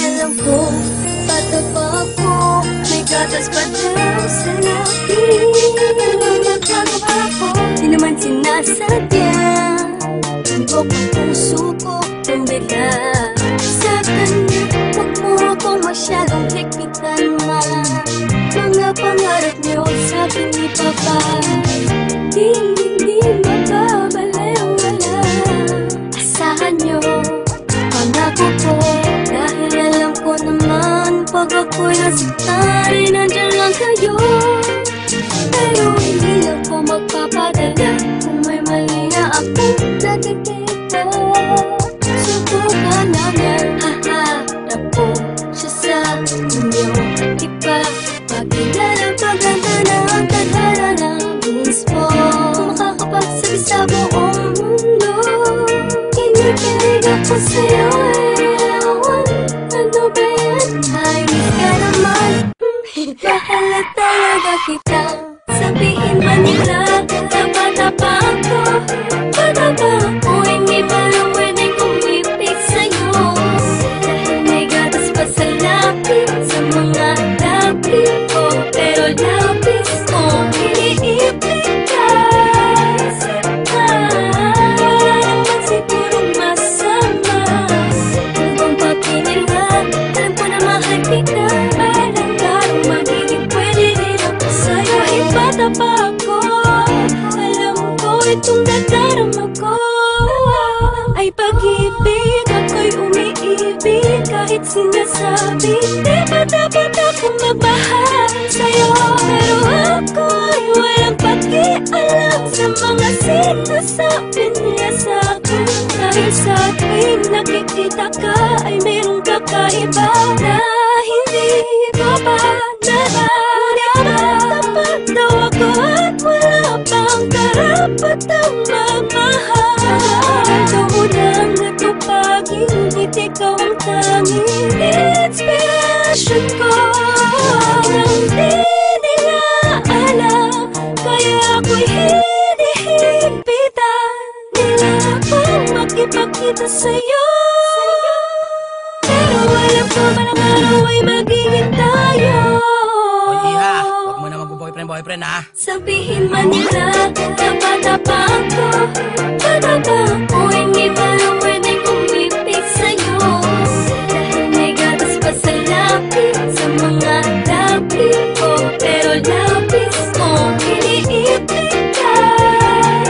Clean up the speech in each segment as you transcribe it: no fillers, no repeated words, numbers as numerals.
Alam ko, bata pa ako, may gatas pa daw sa labi. Nagkagawa ko, di naman sinasadya. Tundok ang puso ko, tumbila sa kanya. Huwag mo akong masyadong higpitan, ma. Mga pangarap niyo sa akin ni Papa, hindi magbabalewala. Asahan niyo, pangako ko, dahil alam ko naman pag ako'y nasaktan, nandyan lang kayo. Pero hindi ako magpapadala kung may mali na akong nakikita. Subukan namin, haharap ko siya sa inyo. Di ba pagkilala paganda ng tadhana ng mismo, kung makakapagsabi sa buong mundo, kinikilig ako sa'yo. Ano ba yan? Ayos ka naman. Mahal na talaga kita. Sabihin man nila, tapa-tapa ako. Patapa ako, hindi pa lang pwedeng kumipig sa'yo. Dahil may gatas pa sa lapis, sa mga lapis ko. Pero lapis ko, iniipig ka. Isip ka, wala naman sigurong masama. Kung pagpinila, alam ko na mahal kita. Alam ka kung magiging pwede rin ako sa'yo. Kahit bata pa ako, alam ko itong nadarama ko ay pag-ibig. Ako'y umiibig kahit sinasabi di ba dapat akong magmahal sa'yo. Pero ako'y walang pakialam sa mga sinasabi nila sa'kin. Dahil sa tuwing nakikita ka ay mayroong kakaiba na hindi ko pa nararamdaman. Tapat daw ako at wala pang karapatang magmahal. Ito nang natupagin, hindi ikaw ang tanging inspirasyon ko. Nang di nila alam, kaya ako'y hinihipitan nila akong makipagkita sa'yo. Pero alam ko man ang araw ay magiging tayo. O Iha, huwag mo na mag-boyfriend ha. Sabihin man nila, tapa-tapa ako. Patapa ako, hindi pa lang pwedeng kumipig sa'yo. Dahil may gatas pa sa lapis, sa mga lapis ko. Pero lapis ko, iniipig ka.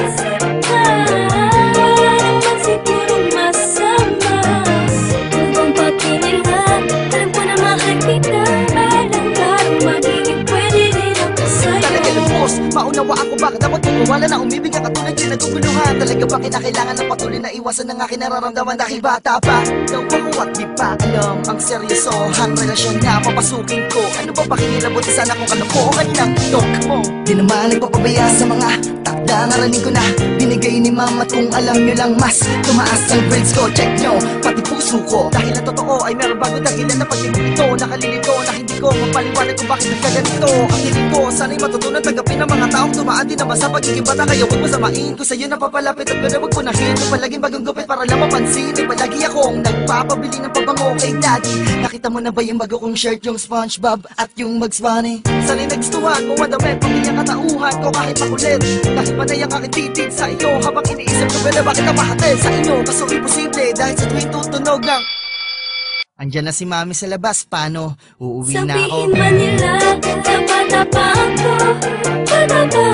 Isip ka, wala naman sigurong masama. Kung pagkinila, alam ko na mahal kita. Alam ka kung magiging pwede rin ako sa'yo. Talaga lubos, maunawa ako bakit ako wala na umibig ang katulad yung naguguluhan. Talaga ba kinakailangan ng patuloy na iwasan ng aking nararamdaman dahil bata pa daw ako at di pa alam ang seryosohan relasyon na papasukin ko. Ano ba pakikilabot sana kung kalokohan ng tok mo? Di naman nagpapabaya sa mga takda naraning ko na binigay ni mama. At kung alam nyo lang mas tumaas ang grades ko, check nyo pati puso ko. Dahil ang totoo ay meron bago dahilan na pag-ibig ito. Nakalilito na hindi ko mapaliwanag kung bakit nagkaganito. Ang hiling ko sana'y matutunan tanggapin ng mga taong tumaan din naman sa pagiging bata. Kaya huwag masamain ko sa'yo na papalapit at gano'n huwag punahin. Kung palaging bagong gupit para lang mapansin. Ay palagi akong nagpapabili ng pabango kay daddy. Nakita mo na ba yung bago kong shirt, yung SpongeBob at yung Bugs Bunny? Sana'y nagustuhan mo ang damit, pamilya katauhan ko kahit makulit. Dahil panay ang aking titig sa iyo habang iniisip ko ba bakit napahatid sa inyo. Kaso imposible dahil sa tuwing tutunog ang andyan na si mami sa labas, paano? Uuwi na ako. Sabihin man nila, tapa-tapa ako. Patapa